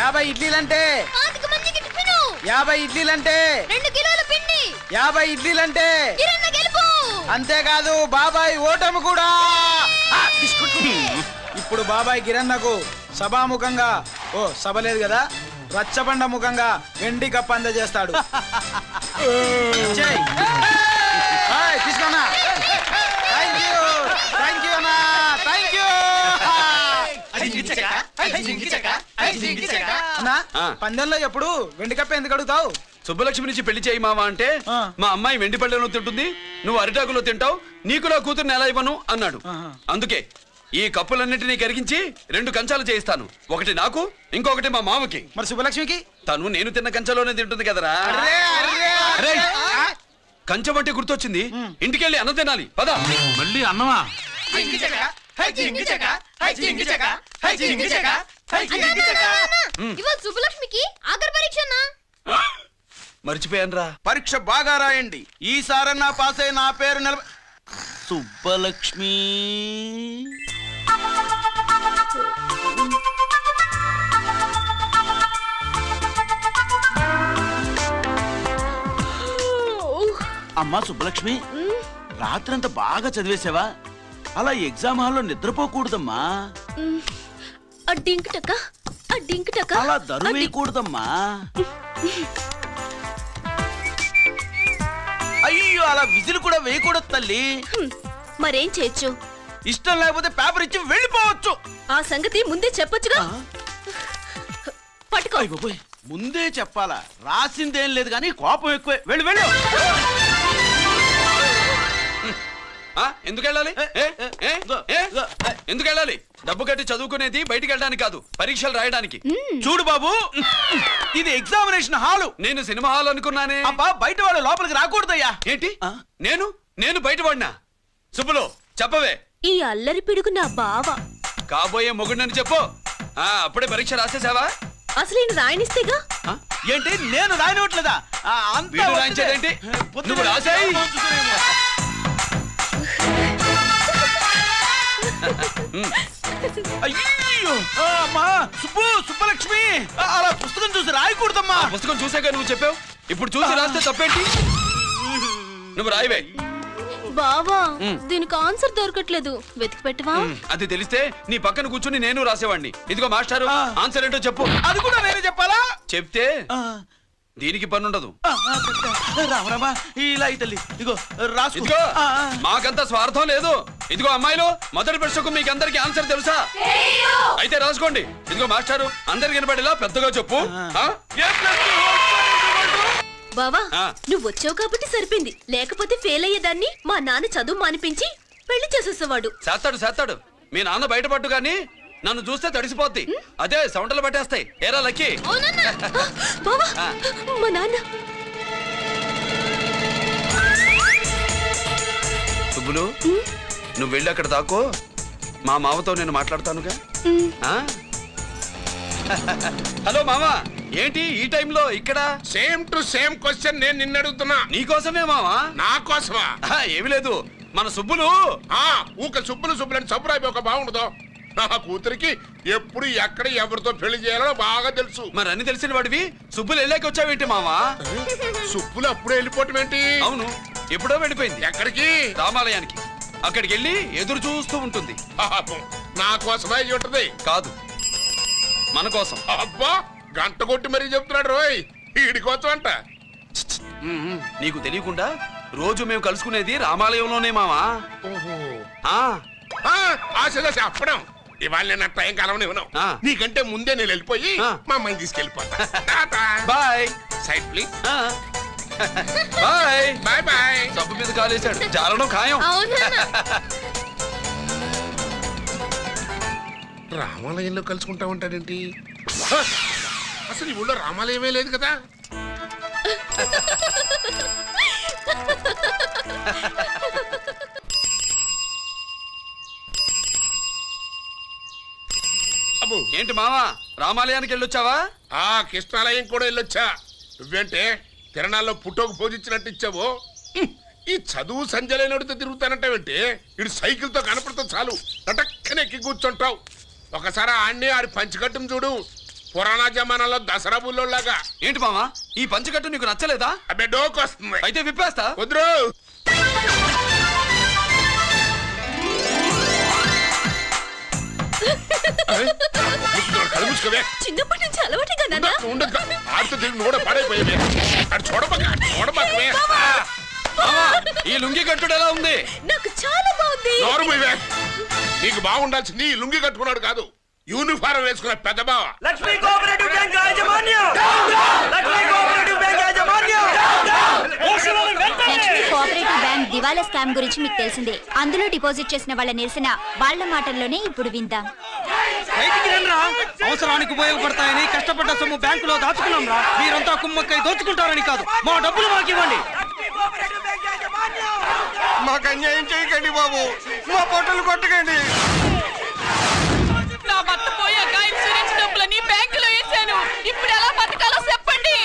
50 ఇడ్లీలంటే 50 మందికి టిఫిన్ 50 ఇడ్లీలంటే 2 కిలోల పిండి 50 ఇడ్లీలంటే కిరణ్ గెలుపు. అంతేకాదు బాబాయ్ ఓటమి కూడా. ఇప్పుడు బాబాయ్ కిరణ్కు సభాముఖంగా సభ లేదు కదా, రచ్చబండ ముఖంగా వెండి కప్పు అందజేస్తాడు. తీసుకోనా. థ్యాంక్ యూ అన్నా, థ్యాంక్ యూ. పందెంలో ఎప్పుడు వెండి కప్ప ఎందుకు అడుగుతావు? సుబ్బలక్ష్మి నుంచి పెళ్లి చేయి మావా అంటే మా అమ్మాయి వెండి పళ్ళెలో తింటుంది, నువ్వు అరిటాకులో తింటావు, నీకు నా కూతుర్ని ఎలా ఇవ్వను అన్నాడు. అందుకే ఈ కప్పులన్నిటినీ కరిగించి 2 కంచాలు చేయిస్తాను. ఒకటి నాకు, ఇంకొకటి మా మామకి. మరి సుబ్బలక్ష్మికి? తను నేను తిన్న కంచంలోనే తింటుంది కదరా. కంచం అంటే గుర్తొచ్చింది, ఇంటికెళ్ళి అన్నం తినాలి పద. మళ్ళీ అన్నమా? ఇవాళ సుబ్బలక్ష్మికి ఆఖరి పరీక్ష. మర్చిపోయాను రా. పరీక్ష బాగా రాయండి, ఈసారన్నా పాస్ అయి నా పేరు సుబ్బలక్ష్మి. అమ్మా సుబ్బలక్ష్మి, రాత్రంతా బాగా చదివేసావా? అలా ఎగ్జామ్ హాల్లో నిద్రపోకూడదమ్మా. అలా దరువేయకూడదమ్మా. అయ్యో, అలా విజిల్ కూడా వేయకూడదు తల్లి. మరేం చేయొచ్చు? ఇష్టం లేకపోతే పేపర్ ఇచ్చి వెళ్ళిపోవచ్చు. ఆ సంగతి ముందే చెప్పొచ్చుగా. పట్టుకో. ముందే చెప్పాలా? రాసిందేం లేదు కానీ కోపం ఎక్కువే. వెళ్ళు వెళ్ళు. ఎందుకు వెళ్ళాలి? ఎందుకు వెళ్ళాలి? డబ్బు కట్టి చదువుకునేది బయటికి వెళ్ళడానికి కాదు, పరీక్షలు రాయడానికి. చూడు బాబు, ఇది ఎగ్జామినేషన్ హాలు. నేను సినిమా హాల్ అనుకున్నానే. అబ్బా, బయట వాళ్ళు లోపలికి రాకూడదయ్యా. ఏంటి? నేను బయటపడినా? సుబ్బులు చెప్పవే. ఈ అల్లరి పిడుగు నా బావ. కాబోయే మొగుడిని చెప్పు. అప్పుడే పరీక్ష రాసేసావా? అసలు ఈయన రాయనిస్తేగా. ఏంటి, నేను రాయనట్లేదా? రాయించేదేంటి? నువ్వు రాసాయి. అయ్యో అమ్మా, సుబ్బలక్ష్మి, అలా పుస్తకం చూసి రాయకూడదమ్మా. పుస్తకం చూసాక నువ్వు చెప్పావు, ఇప్పుడు చూసి రాస్తే తప్పేంటి? నువ్వు రాయవే. బావా, దీనికి ఆన్సర్ దొరకట్లేదు, వెతికి పెట్టవా? అది తెలిస్తే నీ పక్కన కూర్చుని నేను రాసేవాడిని. ఇదిగో మాస్టారు, ఆన్సర్ ఏంటో చెప్పు. అది కూడా నేనే చెప్పాలా? చెప్తే దీనికి పనుండదు. రామరామా, ఇలా తల్లి ఇదిగో రాసు. ఇదిగో మాకంతా స్వార్థం లేదు. ఇదిగో అమ్మాయిలు, మొదటి ప్రశ్నకు మీకు అందరికి ఆన్సర్ తెలుసా? అయితే రాసుకోండి. ఇదిగో మాస్టారు, అందరికి వినపడేలా పెద్దగా చెప్పు. బావా, నువ్వు వచ్చావు కాబట్టి సరిపోయింది, లేకపోతే ఫెయిల్ అయ్యేదాన్ని. మా నాన్న చదువు మానిపించి పెళ్లి చేసేసేవాడు. చేస్తాడు. మీ నాన్న బయటపడ్డు గాని నన్ను చూస్తే తడిసిపోద్ది. అదే సౌంటలు పట్టేస్తాయి. ఏరా లక్కీ. మా నాన్న. సుబ్బులు, నువ్వు వెళ్ళి అక్కడ దాకో, మా మామతో నేను మాట్లాడతానుగా. హలో మామా, ఏంటి ఈ టైంలో ఇక్కడ? సేమ్ టు సేమ్ క్వశ్చన్ నేను నిన్ను అడుగుతున్నా. నీకోసమే మామా. నా కోసమా? ఏమి లేదు, మన సుబ్బులు ఊక సుబ్బులని చప్పురాయి ఒక బాగుండదు. నా కూతురికి ఎప్పుడు ఎక్కడ ఎవరితో పెళ్లి చేయాలో బాగా తెలుసు. మరి అన్ని తెలిసిన వాడివి సుబ్బులు వెళ్ళాక వచ్చావేంటి మామా? సుబ్బులు అప్పుడే వెళ్ళిపోవటం ఏంటి? అవును, ఎప్పుడో వెళ్ళిపోయింది. ఎక్కడికి? రామాలయానికి. అక్కడికి వెళ్ళి ఎదురు చూస్తూ ఉంటుంది. నా కోసమే ఉంటది. కాదు, మన కోసం. అబ్బా, గంట కొట్టి మరీ చెప్తున్నాడు రోయ్, వీడి కోసం అంట. నీకు తెలియకుండా రోజు మేము కలుసుకునేది రామాలయంలోనే మావా. ఆశగా చెప్పడం. ఇవాళ నేను టైం కాలం ఇవ్వను. నీకంటే ముందే నేను వెళ్ళిపోయి మా అమ్మాయిని తీసుకెళ్ళిపోతా. Bye. Side please. Bye bye bye. సబ్బు మీద కాలేశాడు, జారడం ఖాయం. రామాలయంలో కలుసుకుంటా ఉంటాడేంటి? అసలు ఈ ఊళ్ళో రామాలయమే లేదు కదా. ఏంటి మావా, రామాలయానికి వెళ్ళొచ్చావా? కృష్ణాలయం కూడా వెళ్ళొచ్చా. నువ్వేంటే తిరణాల్లో పుట్టోకు పోజిచ్చినట్టు ఇచ్చావు. ఈ చదువు సంజలైనడితో తిరుగుతానంటావేంటి? ఇడు సైకిల్ తో కనపడితే చాలు టటక్కన ఎక్కి కూర్చుంటావు. ఒకసారి ఆడిని ఆడి పంచికట్టును చూడు, పురాణ జమానాలో దసరా బుల్లోలాగా. ఏంటి మావా ఈ పంచకట్టు నీకు నచ్చలేదా? అబ్బే డోకు వస్తుంది. అయితే విప్పేస్తా. కుదురు. చిన్నప్పటి నుంచి అలవాటుగా నాన్న. ఉండదు ఆడుతూ తిరిగి కూడా పడైపోయేవే. అటు చూడబాకవే. మావా ఈ లుంగి కట్టుడు ఎలా ఉంది? నాకు చాలా బాగుంది. నోరు మూయవే. నీకు బాగుండాల్సింది ఈ లుంగి కట్టుకున్నాడు కాదు, యూనిఫారం వేసుకున్న పెద్ద బావ. లక్ష్మీ కోఆపరేటివ్ బ్యాంక్ యాజమాన్యం. లక్ష్మీ కోఆపరేటివ్ బ్యాంక్ యాజమాన్యం. లక్ష్మీ కోఆపరేటివ్ బ్యాంక్ దివాలా స్కామ్ గురించి మీకు తెలిసిందే. అందులో డిపాజిట్ చేసిన వాళ్ళ నిరసన వాళ్ళ మాటల్లోనే ఇప్పుడు విందాం. బయటికి రండిరా. అవసరానికి ఉపయోగపడతాయని కష్టపడ్డ సొమ్ము బ్యాంకులో దాచుకున్నాం రా. మీరంతా కుమ్మక్కై దోచుకుంటారని కాదు, మా డబ్బులు మాకు ఇవ్వండి. మాకు అన్యాయం చేయకండి బాబు, మా పొట్టలు కొట్టకండి. నా భర్త పోయాక ఇన్సూరెన్స్ డబ్బులని బ్యాంకులో వేశాను. ఇప్పుడు ఎలా బతకాలో చెప్పండి.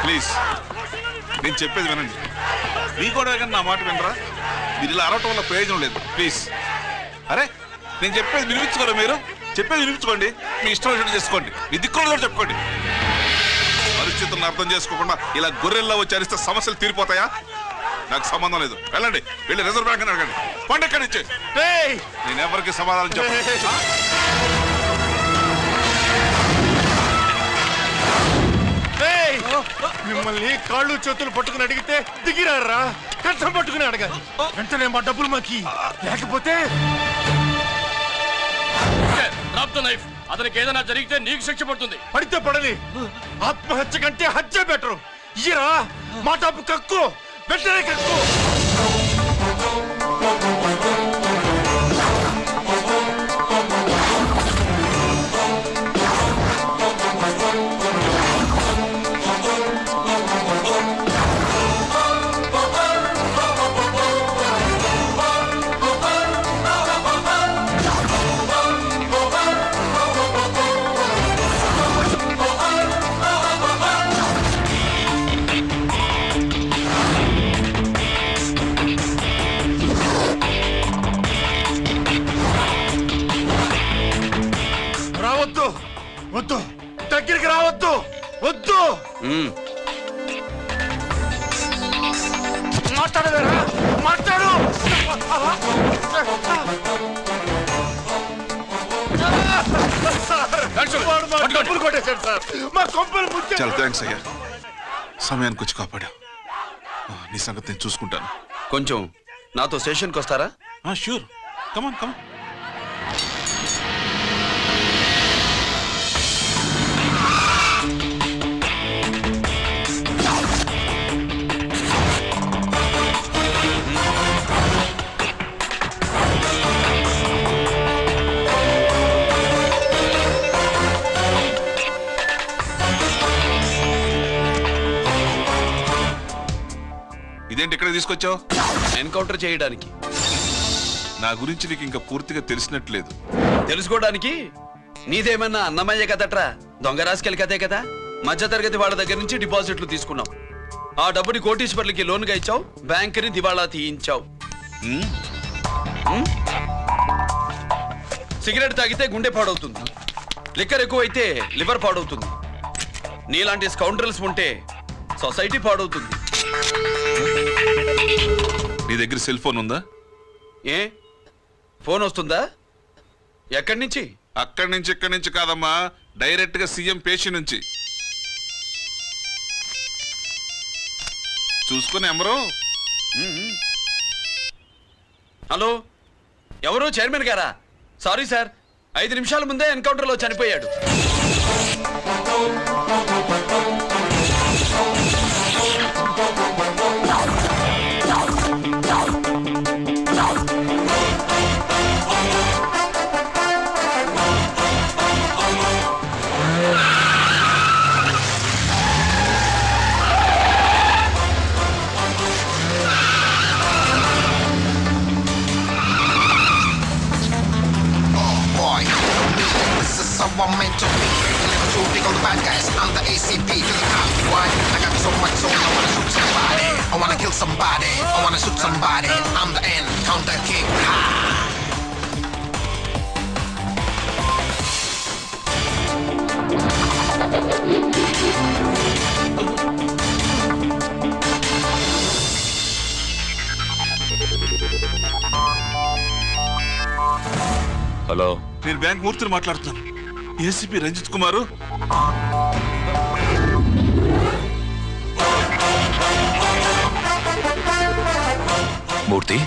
ప్లీజ్ నేను చెప్పేది వినండి. మీ కూడా నా మాట వినరా? మీరు ఇలా అరవటం వల్ల ప్రయోజనం లేదు. ప్లీజ్. అరే నేను చెప్పేది వినిపించుకోరా? మీరు చెప్పేది వినిపించుకోండి. మీ ఇష్టం వచ్చినట్టు చేసుకోండి. మీ దిక్కులు చెప్పుకోండి. పరిస్థితులను అర్థం చేసుకోకుండా ఇలా గొర్రెల్లో వచ్చి అరిస్తే సమస్యలు తీరిపోతాయా? నాకు సంబంధం లేదు. వెళ్ళండి, వెళ్ళి రిజర్వ్ బ్యాంక్ అని అడగండి. పండి ఎక్కడి నుంచి. నేను ఎవరికి సమాధానం చెప్పను. మిమ్మల్ని కాళ్ళు చేతులు పట్టుకుని అడిగితే దిగిరారా? కష్టం పట్టుకుని అడగాలి. వెంటనే మా డబ్బులు మాకి, లేకపోతే అతనికి ఏదైనా జరిగితే నీకు శిక్ష పడుతుంది. పడితే పడని, ఆత్మహత్య కంటే హత్య బెటరు. ఇయ్యరా మా డబ్బు, కక్కు, వెంటనే కక్కు. రావద్దు, వద్దు, దగ్గరికి రావద్దు, వద్దు. మాట్లాడవేరా? మాట్లాడు. డబ్బులు కొట్టేశాడు సార్. మా కొంపలు ముచ్చాడు. చాలా థ్యాంక్స్ అయ్యా, సమయానికి వచ్చి కాపాడా. నీ సంగతి నేను చూసుకుంటాను. కొంచెం నాతో స్టేషన్కి వస్తారా? షూర్, కమాన్ కమాన్. ఇదేంటి ఇక్కడ తీసుకొచ్చావు? ఎన్కౌంటర్ చేయడానికి. నా గురించి నీకు ఇంకా పూర్తిగా తెలిసినట్లేదు. తెలుసుకోవడానికి నీదేమన్నా అన్నమయ్య కదట్రా, దొంగ రాసుకెళ్ళి కదే కదా. మధ్యతరగతి వాళ్ళ దగ్గర నుంచి డిపాజిట్లు తీసుకున్నావు. ఆ డబ్బుని కోటీశ్వర్లకి లోన్గా ఇచ్చావు, బ్యాంకుని దివాళా తీయించావు. సిగరెట్ తాగితే గుండె పాడవుతుంది, లిక్కర్ ఎక్కువైతే లివర్ పాడవుతుంది. నీలాంటి స్కౌండ్రల్స్ ఉంటే సొసైటీ పాడవుతుంది. నీ దగ్గర సెల్ ఫోన్ ఉందా? ఏ ఫోన్ వస్తుందా? ఎక్కడి నుంచి? అక్కడి నుంచి ఇక్కడి నుంచి కాదమ్మా, డైరెక్ట్ గా సీఎం పేషి నుంచి. చూసుకుని ఎవరో. హలో, ఎవరు? చైర్మన్ గారా? సారీ సార్, 5 నిమిషాల ముందే ఎన్కౌంటర్లో చనిపోయాడు. I'm meant to be. guys. I'm the ACP to the top. Why? I got so much soul, I wanna shoot somebody. I wanna kill somebody. I wanna shoot somebody. I'm the encounter king. Ha! Hello, నేను bank మూర్తిని మాట్లాడుతున్నాను. ACP Ranjith కుమారు. మూర్తి,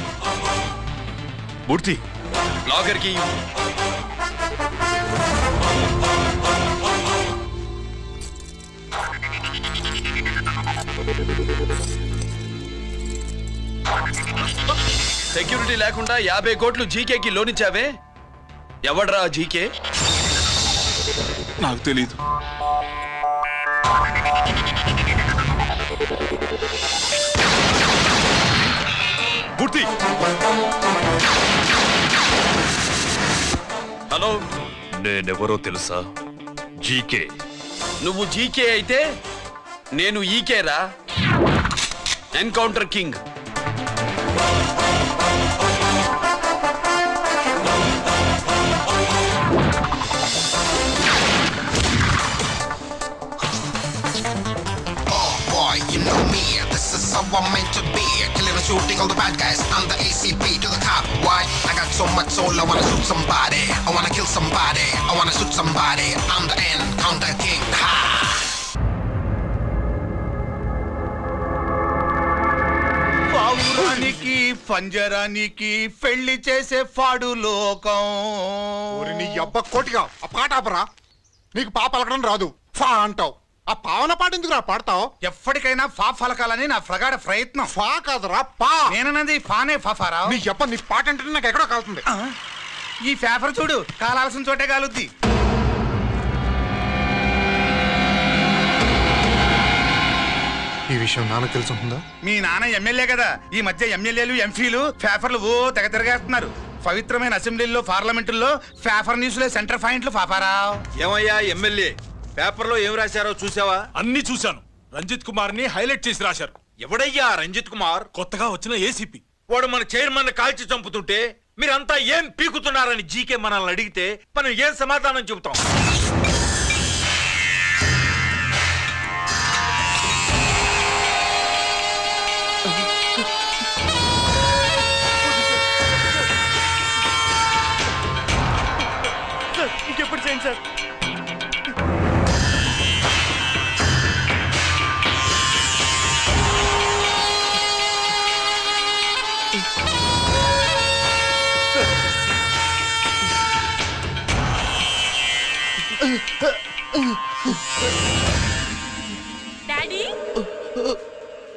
మూర్తి, locker కి security లేకుండా 50 కోట్లు జీకేకి loan ఇచ్చావే, ఎవడ్రా GK? నాకు తెలీదు. మూర్తి, hello, నేనెవరో తెలుసా? జీకే. నువ్వు జీకే అయితే నేను ఈకేరా, encounter king. How I'm meant to be, killing and shooting all the bad guys. I'm the ACP to the top. Why? I got so much soul, I wanna shoot somebody. I wanna kill somebody. I wanna shoot somebody. I'm the encounter king. Ha! పావురానికి పంజరానికి పెళ్లి చేసే ఫాడు లోకం. నీ అబ్బ కోటిగా ఆ పాట ఆపరా. నీకు పాప పలకడం రాదు, ఫా అంటావు. ఆ పావన పాట ఎందుకు రా పాడతావు? ఎప్పటికైనా ఫా ఫలకాలని నా ప్రగాఢ ప్రయత్నం. ఫా కాదురా పా. నేనన్నది ఫానే ఫాఫారా. నీ చెప్ప నీ పాట అంటే నాకు ఎక్కడో కాలుతుంది. ఈ పేపర్ చూడు, కాలాల్సిన చోటే కాలుద్ది. ఈ విషయం నాన్న తెలుసుంటుందా? మీ నాన్న ఎమ్మెల్యే కదా, ఈ మధ్య ఎమ్మెల్యేలు ఎంపీలు పేపర్లు ఓ తెగ తిరగేస్తున్నారు. పవిత్రమైన అసెంబ్లీల్లో పార్లమెంటుల్లో పేపర్ న్యూస్ లో సెంటర్ పాయింట్లు ఫాఫారా. ఏమయ్యా ఎమ్మెల్యే, పేపర్లో ఏం రాశారో చూసావా? అన్ని చూశాను. రంజిత్ కుమార్ ని హైలైట్ చేసి రాశారు. ఎవడయ్యా రంజిత్ కుమార్? కొత్తగా వచ్చిన ఏసీపీ. వాడు మన చైర్మన్ కాల్చి చంపుతుంటే మీరంతా ఏం పీకుతున్నారని జీకే మనల్ని అడిగితే మనం ఏం సమాధానం చెబుతాం? ఇంకెప్పుడు చేయండి సార్. డాడీ,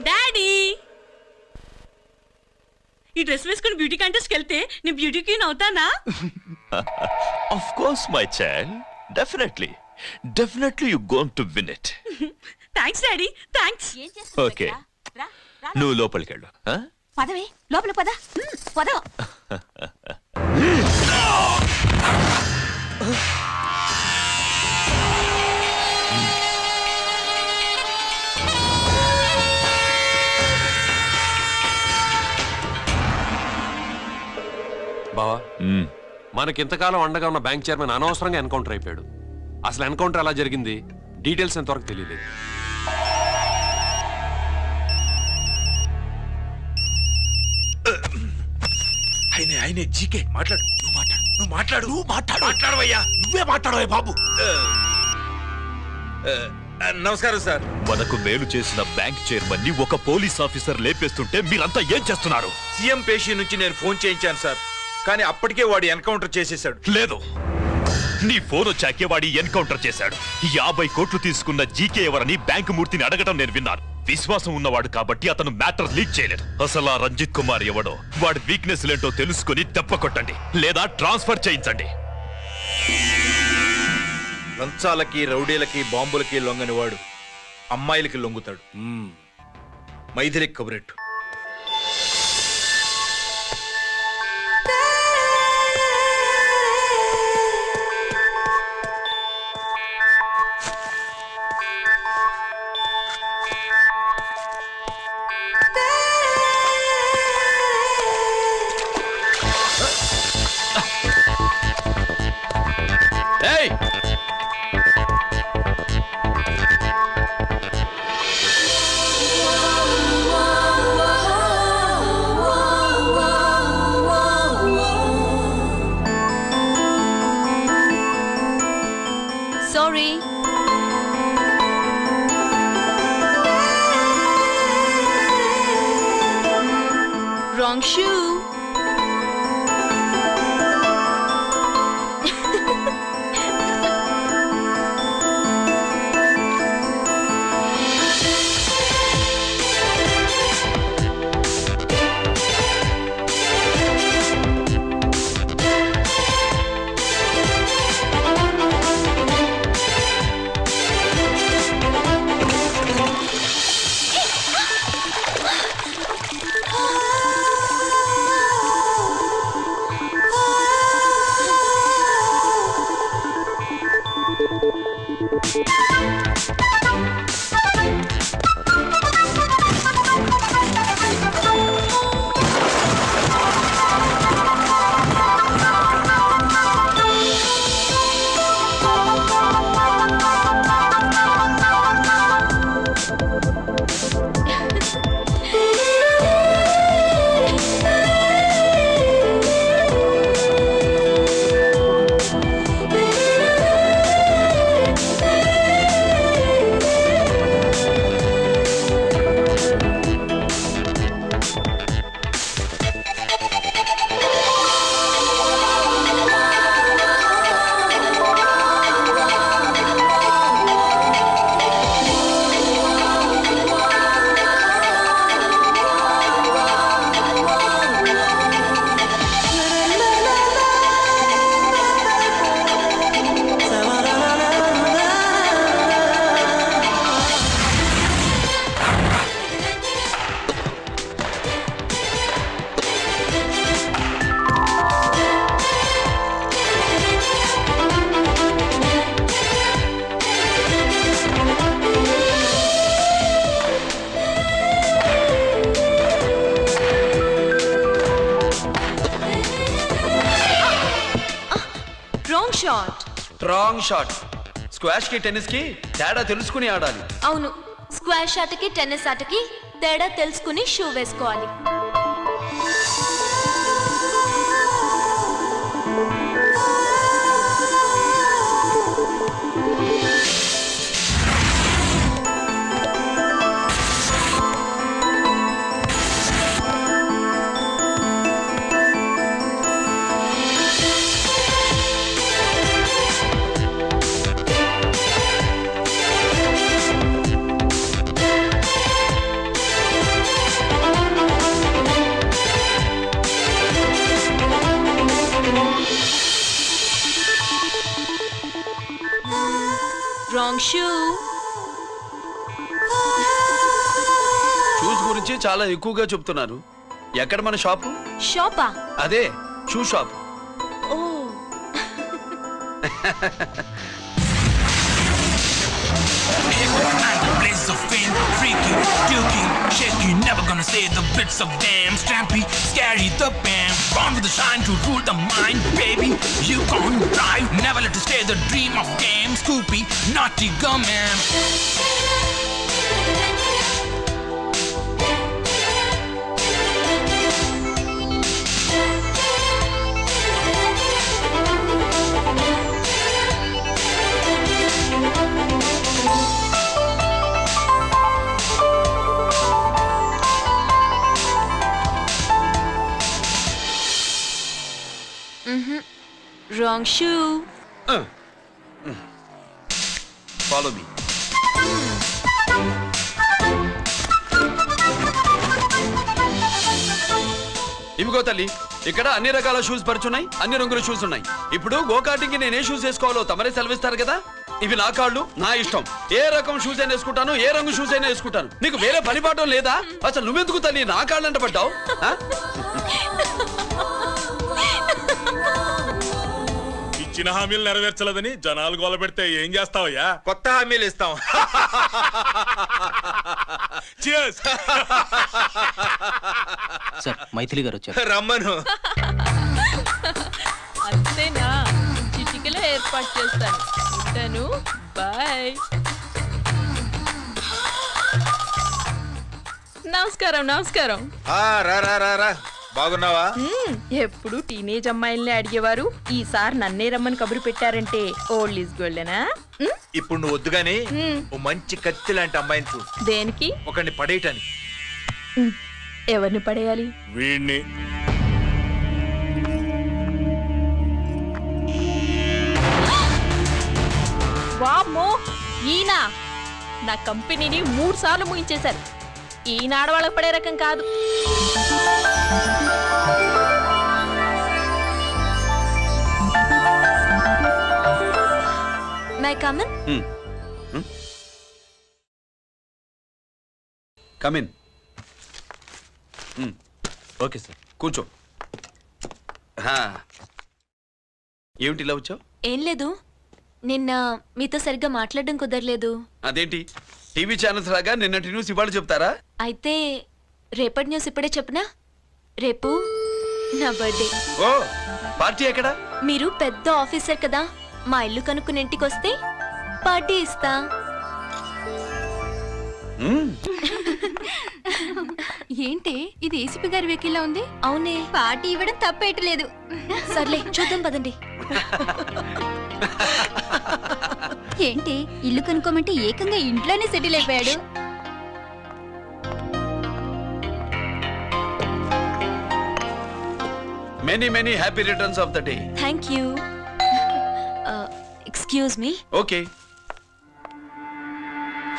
డాడీ, ఈ డ్రెస్ వేసుకుని బ్యూటీ కాంటెస్ట్కి వెళ్తే నేను బ్యూటీ క్వీన్ అవుతానా? Of course, my child. Definitely. Definitely you're going to win it. Thanks daddy, thanks. Okay. నువ్వు లోపలికి వెళ్ళు. పదవే, లోపల పద. పద. బావా, మనకింతకాలం అండగా ఉన్న బ్యాంక్ చైర్మన్ అనవసరంగా ఎన్కౌంటర్ అయిపోయాడు. అసలు ఎన్కౌంటర్ ఎలా జరిగింది, డీటెయిల్స్ ఎంతవరకు తెలియలేదు. ఆయనే జీకే. మాట్లాడు, నువ్వు మాట్లాడవయ్యా. నువ్వే మాట్లాడవే బాబు. నమస్కారం సార్. మనకు మేలు చేసిన బ్యాంక్ చైర్మన్ ని ఒక పోలీస్ ఆఫీసర్ లేపేస్తుంటే మీరంతా ఏం చేస్తున్నారు? సీఎం పేషి నుంచి నేను ఫోన్ చేయించాను సార్, కానీ అప్పటికే వాడు ఎన్కౌంటర్ చేసేశాడు. లేదు, నీ ఫోన్ వచ్చాకే వాడి ఎన్కౌంటర్ చేశాడు. 50 కోట్లు తీసుకున్న జీకే ఎవరని బ్యాంకు మూర్తిని అడగడం నేను విన్నాను. విశ్వాసం ఉన్నవాడు కాబట్టి అతను మ్యాటర్ లీక్ చేయలేదు. అసలు ఆ రంజిత్ కుమార్ ఎవడో, వాడి వీక్నెస్ లేంటో తెలుసుకుని దెబ్బ కొట్టండి, లేదా ట్రాన్స్ఫర్ చేయించండి. లంచాలకి, రౌడీలకి, బాంబులకి లొంగని వాడు అమ్మాయిలకి లొంగుతాడు. మైథిలి కబురెట్టు. Wrong shoe. Wrong shot. Squash కి టెన్నిస్ కి తేడా తెలుసుకుని ఆడాలి. అవును, స్క్వాష్ ఆటకి టెన్నిస్ ఆటకి తేడా తెలుసుకుని షూ వేసుకోవాలి. Wrong shoe. షూస్ గురించి చాలా ఎక్కువగా చెప్తున్నారు. ఎక్కడ మన షాపు? షాపా? అదే షూ షాప్. ఓ Blaze of fin, freaky, dukey, shaky, never gonna say the bits of damn strampy, scary the band, born with the shine to rule the mind, baby, you gon' drive, never let you stay the dream of game, Scoopy, naughty gum-man. Wrong shoe. Follow me. ఇవిగో తల్లి, ఇక్కడ అన్ని రకాల shoes పరుచున్నాయి, అన్ని రంగుల shoes ఉన్నాయి. ఇప్పుడు go-karting కి నేను ఏ షూస్ వేసుకోవాలో తమరే సెలవిస్తారు కదా. ఇవి నా కాళ్ళు, నా ఇష్టం. ఏ రకం షూస్ అయినా వేసుకుంటాను, ఏ రంగు షూస్ అయినా వేసుకుంటాను. నీకు వేరే పనిపాఠం లేదా? అసలు నువ్వెందుకు తల్లి నా కాళ్ళు అంట పడ్డావు? ఇచ్చిన హామీలు నెరవేర్చలేదని జనాలు గోల పెడితే ఏం చేస్తావయ్యా? కొత్త హామీలు ఇస్తాం. సార్, మైథిలి గారు వచ్చారు. రమ్మను. అంతేనా? చిటికలో ఏర్పాటు చేస్తాను. ఉంటాను. బాయ్. నమస్కారం. నమస్కారం. రా రా రా రా. బాగున్నావా? ఎప్పుడు టీనేజ్ అమ్మాయిల్ని అడిగేవారు, ఈసారి నన్నే రమ్మని కబురు పెట్టారంటే ఓల్డ్ ఈజ్ గోల్డెనా? ఇప్పుడు నువ్వు వద్దుగాని ఓ మంచి కత్తి లాంటి అమ్మాయిని చూ. దేనికి? ఒకడిని పడేయటానికి. ఎవరిని పడేయాలి? వీణ్ణి. వామ్మో, ఈయన నా కంపెనీని 3 సార్లు ముగించేశారు. ఈయన ఆడవాళ్ళకి పడే రకం కాదు. My come on? Come in. Okay sir, కూర్చో. ఏమిటి ఇలా వచ్చావు? ఏం లేదు, నిన్న మీతో సరిగ్గా మాట్లాడడం కుదరలేదు. అదేంటి టీవీ ఛానల్స్ లాగా నిన్నటి న్యూస్ ఇవాళ చెప్తారా? అయితే రేపటి న్యూస్ ఇప్పుడే చెప్పనా? రేపు నా బర్త్డే. ఓ, పార్టీ ఎక్కడా? మీరు పెద్ద ఆఫీసర్ కదా, మా ఇల్లు కనుక్కుని ఇంటికి వస్తే పార్టీ ఇస్తా. ఏంటి ఇది ఏసీపీ గారి వెహికల్లా ఉంది? అవునే, పార్టీ ఇవ్వడం తప్పేయట్లేదు. సర్లే చూద్దాం పదండి. ఏంటి ఇల్లు కనుక్కోమంటే ఏకంగా ఇంట్లోనే సెటిల్ అయిపోయాడు. Many many happy returns of the day. Thank you. Excuse me. Okay.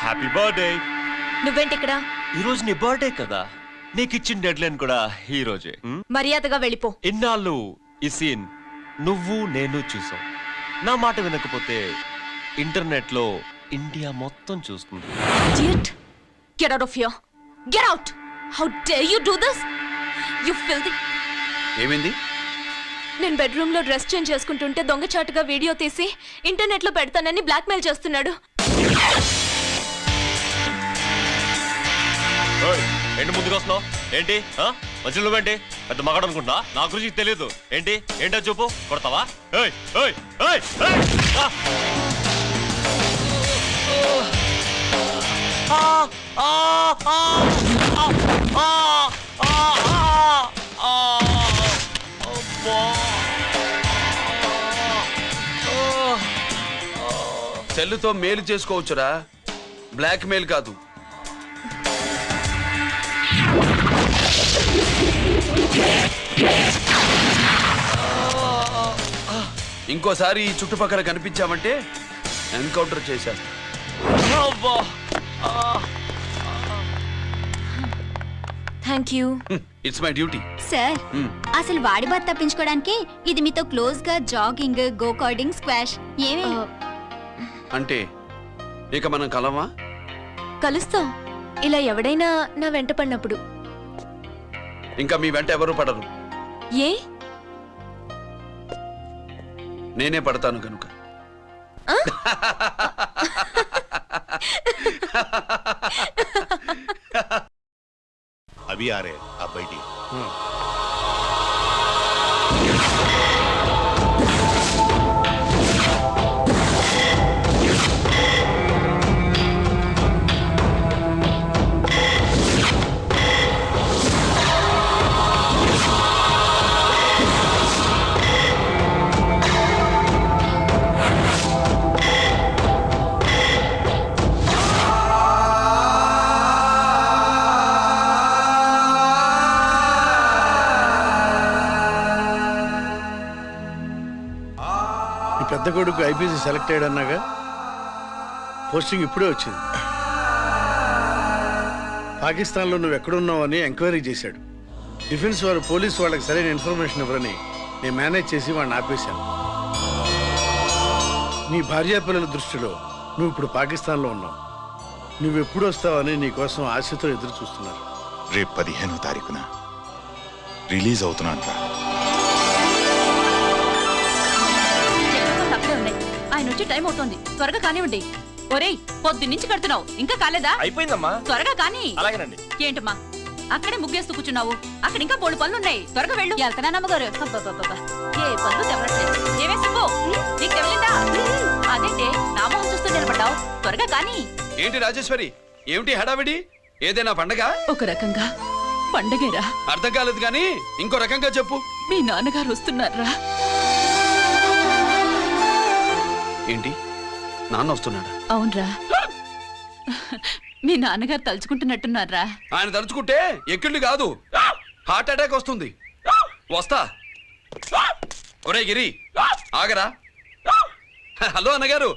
Happy birthday. నువ్వేంటి ఇక్కడ? ఈ రోజు నీ బర్త్డే కదా, నీకు ఇచ్చిన డెడ్ లైన్ కూడా ఈ రోజే. మర్యాదగా వెళ్ళిపో. ఇన్నాళ్ళు ఈ సీన్ నువ్వు నేను చూసాం. నా మాట వినకపోతే ఇంటర్నెట్ లో ఇండియా మొత్తం చూస్తుంది. Idiot! Get out of here! Get out! How dare you do this? You filthy! ఏమైంది? నేను బెడ్రూమ్ లో డ్రెస్ చేంజ్ చేసుకుంటుంటే దొంగచాటుగా వీడియో తీసి ఇంటర్నెట్ లో పెడతానని బ్లాక్మెయిల్ చేస్తున్నాడు. ఏంటి ముందుకు వస్తున్నావు? ఏంటి మధ్యలో నువ్వేంటి పెద్ద మగాడు అనుకుంటా? నా గురించి తెలియదు ఏంటి? ఏంటో చూపు, కొడతావా? ఏయ్ ఏయ్ ఏయ్ ఏయ్! సెల్లుతో మేలు చేసుకోవచ్చురా, బ్లాక్ మెయిల్ కాదు. ఇంకోసారి ఈ చుట్టుపక్కల కనిపించామంటే ఎన్కౌంటర్ చేసేస్తా. Thank you. It's my duty. Sir, అసలు వాడి బాధ తప్పించుకోవడానికి ఇది మీతో క్లోజ్ గా జాగింగ్, గో కార్డింగ్, స్క్వాష్ ఏమే? అంటే ఇక మనం కలవా? కలుస్తాం, ఇలా ఎవడైనా నా వెంట పడినప్పుడు. ఇంకా మీ వెంట ఎవరు పడరు. ఏ? నేనే పడతాను కనుక. अभी आ रहे आप बैठिए। పెద్ద కొడుకు ఐపీసీ సెలెక్ట్ అయ్యాడన్నాగా, పోస్టింగ్ ఇప్పుడే వచ్చింది. పాకిస్తాన్లో నువ్వు ఎక్కడున్నావని ఎంక్వైరీ చేశాడు. డిఫెన్స్ వారు పోలీసు వాళ్ళకి సరైన ఇన్ఫర్మేషన్ ఇవ్వరని నేను మేనేజ్ చేసి వాడిని ఆపేశాను. నీ భార్యాపిల్లల దృష్టిలో నువ్వు ఇప్పుడు పాకిస్తాన్లో ఉన్నావు. నువ్వు ఎప్పుడు వస్తావని నీ కోసం ఆశతో ఎదురు చూస్తున్నారు. రేపు 15వ తారీఖున రిలీజ్ అవుతున్నాను రా. ఆయన వచ్చి టైం అవుతోంది, త్వరగా కానివ్వండి. ఒరేయ్, పొద్దున్నుంచి కడుతున్నావు, ఇంకా కాలేదా? అయిపోయిందమ్మా. త్వరగా కానీ. అలాగేనండి. ఏంటమ్మా అక్కడే ముగ్గేస్తూ కూర్చున్నావు? అక్కడ ఇంకా 3 పనులున్నాయి, త్వరగా వెళ్ళు. వెళ్తానా నమ్మగారు? అబ్బబ్బబ్బబ్బా, ఏ పనులు తెవరట్లేదు. ఏమే సుబ్బు, నీకు తెవలిందా? అదేంటే నా మొహం చూస్తూ నిలబడ్డావు, త్వరగా కానీ. ఏంటి రాజేశ్వరి, ఏమిటి హడావిడి? ఏదైనా పండగ? ఒక రకంగా పండగేరా. అర్థం కాలేదు కానీ ఇంకో రకంగా చెప్పు. మీ నాన్నగారు వస్తున్నారా? ఏంటి, నాన్న వస్తున్నాడా? అవునరా, మీ నాన్నగారు తలుచుకుంటున్నట్టున్నారా? ఆయన తలుచుకుంటే ఎక్కిళ్ళు కాదు, హార్ట్ అటాక్ వస్తుంది. వస్తా. ఒరే గిరి ఆగరా. హలో అన్నగారు,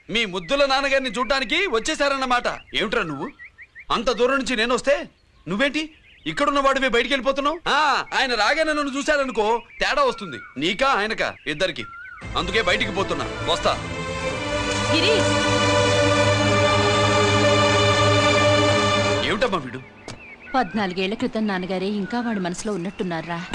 మీ ముద్దుల నాన్నగారిని చూడ్డానికి వచ్చేసారన్నమాట. ఏమిట్రా నువ్వు? అంత దూరం నుంచి నేను వస్తే నువ్వేంటి ఇక్కడున్న వాడివి బయటికి వెళ్ళిపోతున్నావు? ఆయన రాగానే నన్ను చూశారనుకో తేడా వస్తుంది, నీకా ఆయనకా ఇద్దరికి. అందుకే బయటికి పోతున్నా. వస్తా. ఏమిటమ్మా వీడు? 14 ఏళ్ల క్రితం నాన్నగారే ఇంకా వాడి మనసులో ఉన్నట్టున్నారా?